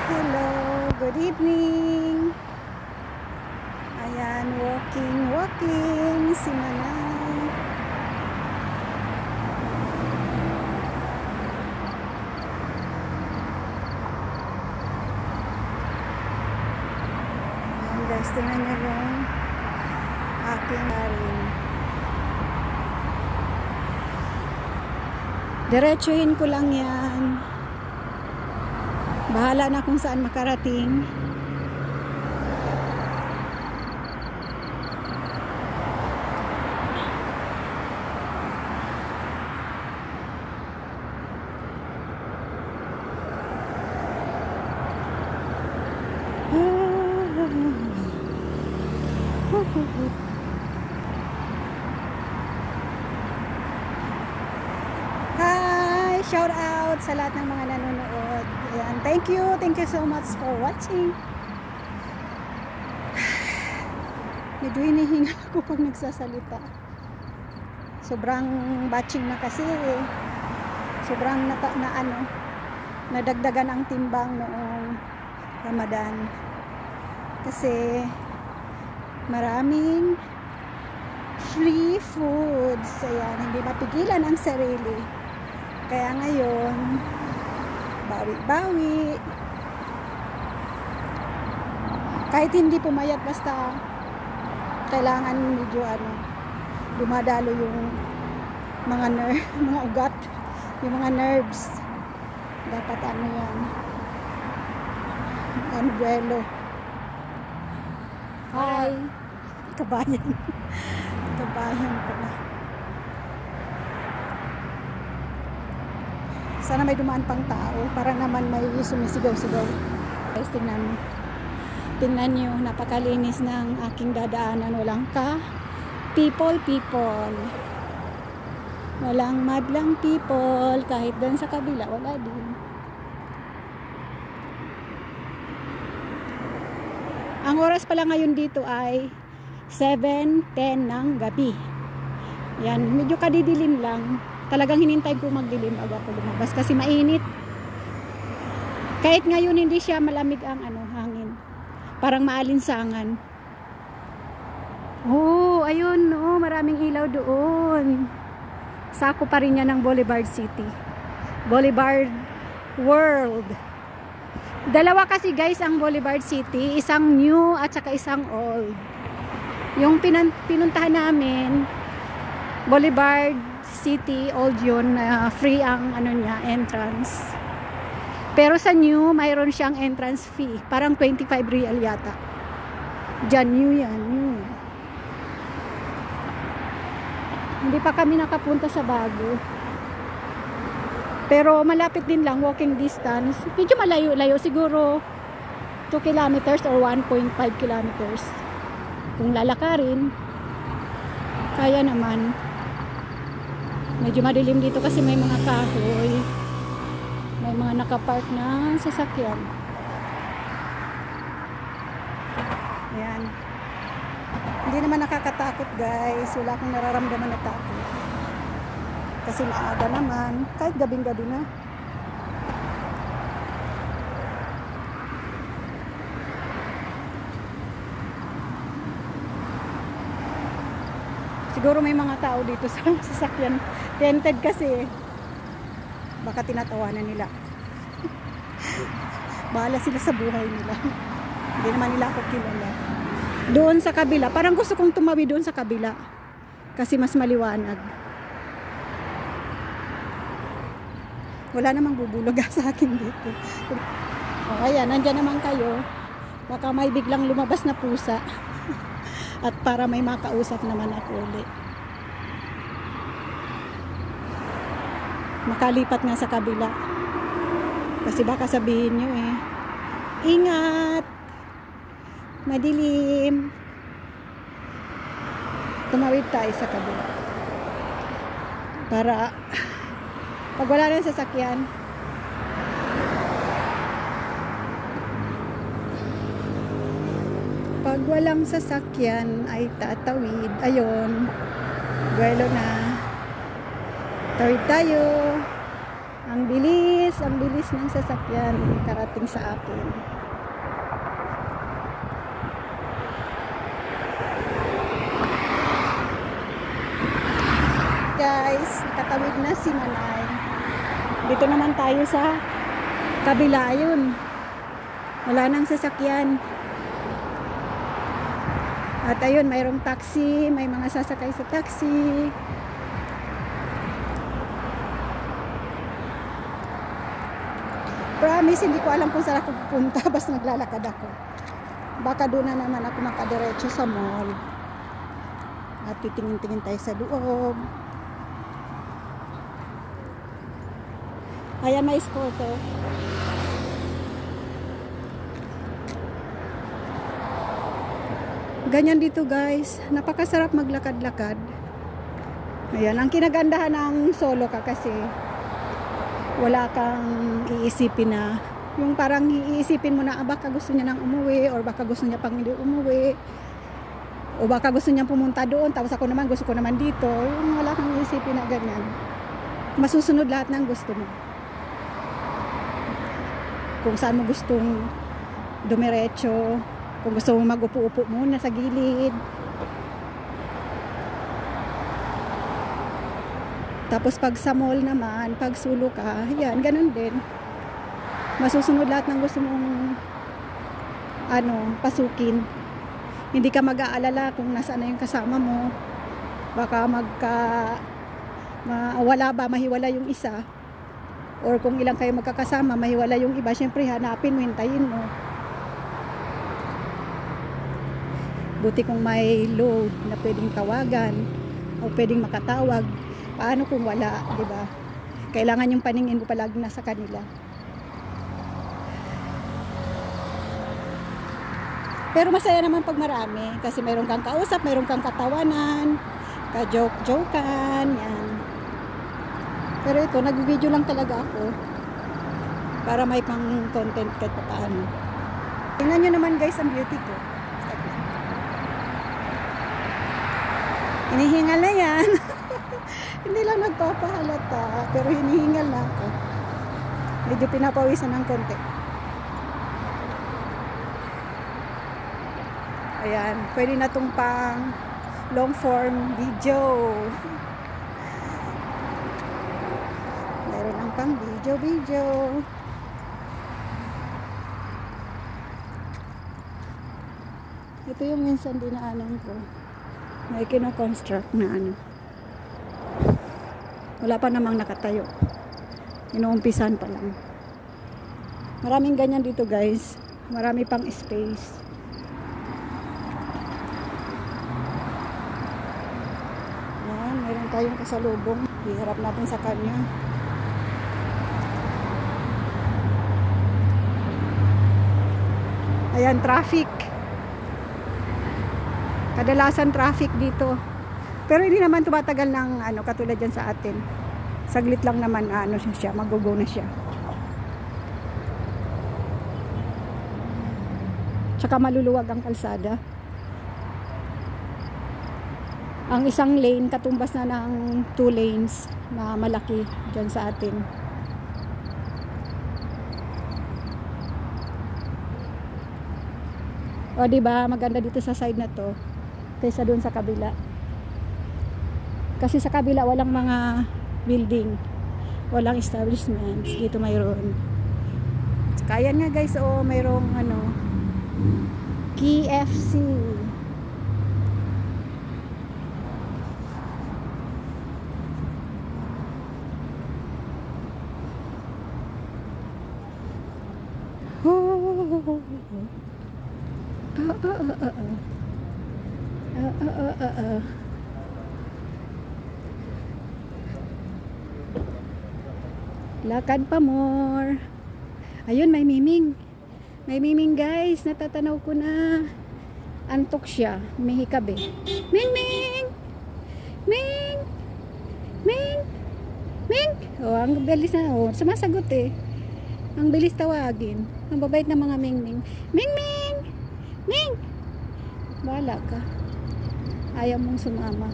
Hello, good evening. Ayan, walking si Manay. Ayan guys, tingnan nyo yung aking haring. Diretsuhin ko lang yan. Bahala na kung saan makarating. Hi! Shout out sa lahat ng mga nanonood. Ayan, thank you so much for watching. Medyo hinihingal ako pag nagsasalita. Sobrang batching na kasi sobrang nadagdagan ang timbang noong Ramadan. Kasi maraming free foods. Ayan, hindi mapigilan ang sarili. Kaya ngayon, bawi-bawi. Kahit hindi pumayat, basta kailangan medyo dumadalo yung mga mga ugat, yung mga nerves. Dapat yan. Buwelo. Hi! Kabayan. Kabayan pala. Sana may dumaan pang tao para naman may sumisigaw-sigaw. Guys, tingnan nyo, napakalinis ng aking dadaanan. Walang people. Walang madlang people. Kahit doon sa kabila, wala din. Ang oras pala ngayon dito ay 7:10 ng gabi. Yan, medyo kadidilim lang. Talagang hinintay ko magdilim bago ako lumabas kasi mainit. Kahit ngayon hindi siya malamig ang hangin. Parang maalinsangan. Oh, ayun, maraming ilaw doon. Sako pa rin yan ng Boulevard City. Boulevard World. Dalawa kasi guys ang Boulevard City, isang new at saka isang old. Yung pinuntahan namin, Boulevard City, old yun, free ang entrance. Pero sa new, mayroon siyang entrance fee. Parang 25 real yata. Diyan, new yan, new. Hindi pa kami nakapunta sa bago. Pero malapit din lang, walking distance. Medyo malayo-layo, siguro 2 kilometers or 1.5 kilometers. Kung lalakarin, kaya naman. Medyo madilim dito kasi may mga kahoy. May mga nakapark na sasakyan. Ayan. Hindi naman nakakatakot guys. Wala akong nararamdaman na takot. Kasi maaga naman. Kahit gabing-gabi na. Siguro may mga tao dito sa sasakyan. Tented kasi. Baka tinatawanan nila. Bahala sila sa buhay nila. Hindi naman nila ako kilala. Doon sa kabila. Parang gusto kong tumawi doon sa kabila. Kasi mas maliwanag. Wala namang bubulog sa akin dito. O, ayan, nandyan naman kayo. Baka may biglang lumabas na pusa. At para may makausap naman ako ulit. Makalipat nga sa kabila. Kasi baka sabihin nyo ingat! Madilim! Tumawid tayo sa kabila. Para pag wala na sasakyan, pag walang sasakyan ay tatawid. Ayun, buwelo na. Tawid tayo. Ang bilis ng sasakyan karating sa akin. Guys, nakatawid na si Manay. Dito naman tayo sa kabila, yun. Wala nang sasakyan. At ayun, mayroong taxi, may mga sasakay sa taxi. Promise, hindi ko alam kung saan ako pupunta. Basta naglalakad ako. Baka doon na naman ako makadiretso sa mall. At titingin-tingin tayo sa loob. Ayan, may scooter. Ganyan dito guys. Napakasarap maglakad-lakad. Ayan, ang kinagandahan ng solo ka kasi wala kang iisipin na yung parang iisipin mo na baka gusto niya nang umuwi or baka gusto niya pang hindi umuwi o baka gusto niya pumunta doon tapos ako naman gusto ko naman dito. Yung wala kang iisipin na ganyan. Masusunod lahat ng gusto mo. Kung saan mo gustong dumiretso, kung gusto mo mag-upo-upo muna sa gilid. Tapos pag sa mall naman, pag sulo ka, yan, ganun din. Masusunod lahat ng gusto mong pasukin. Hindi ka mag-aalala kung nasaan na yung kasama mo. Baka mahiwala yung isa. Or kung ilang kayo magkakasama, mahiwala yung iba. Siyempre, hanapin mo, hintayin mo. Buti kung may load na pwedeng tawagan o pwedeng makatawag. Paano kung wala, di ba? Kailangan yung paningin mo palagi nasa kanila. Pero masaya naman pag marami kasi mayroon kang kausap, mayroon kang katawanan, ka-joke-jokean, yan. Pero ito, nag-video lang talaga ako para may pang content kahit paano. Tingnan nyo naman guys ang beauty ko. Hinihingal na yan. Hindi lang nagpapahalata, pero hinihingal na ako. Medyo pinapawisan ng konti. Ayan, pwede na itong pang long form video. Meron ng pang video. Ito yung minsan dinaanan ko. May kino-construct na wala pa namang nakatayo. Inuumpisan pa lang. Maraming ganyan dito guys. Marami pang space. Ayan, meron tayong kasalubong. Iharap natin sa kanya. Ayan, traffic. Kadalasan traffic dito. Pero hindi naman tumatagal ng katulad dyan sa atin. Saglit lang naman siya, mag-go na siya. Tsaka maluluwag ang kalsada. Ang isang lane katumbas na ng 2 lanes na malaki dyan sa atin. O diba, maganda dito sa side na to kaysa doon sa kabila. Kasi sa kabila walang mga building, walang establishments. Dito mayroon. Kaya nga guys, mayroong KFC. Lakad pa more. Ayun, may miming. May miming guys. Natatanaw ko na. Antok siya. May hikabe. Ming Ming! Ming! Ming! Ming! Ang bilis na. Sumasagot eh. Ang bilis tawagin. Ang babait na mga Ming Ming. Ming Ming! Ming! Bahala ka. Ayaw mong sumama.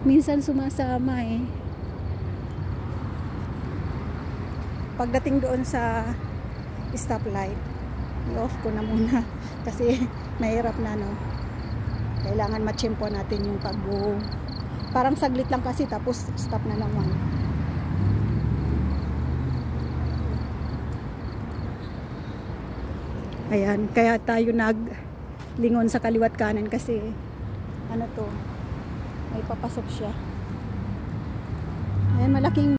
Minsan sumasama eh. pagdating doon sa stoplight, i-off ko na muna kasi mahirap na, no? Kailangan matsyempo natin yung pag-go. Parang saglit lang kasi tapos stop na naman. Ayan, kaya tayo naglingon sa kaliwat kanan kasi ano to, may papasok siya. Ayan, malaking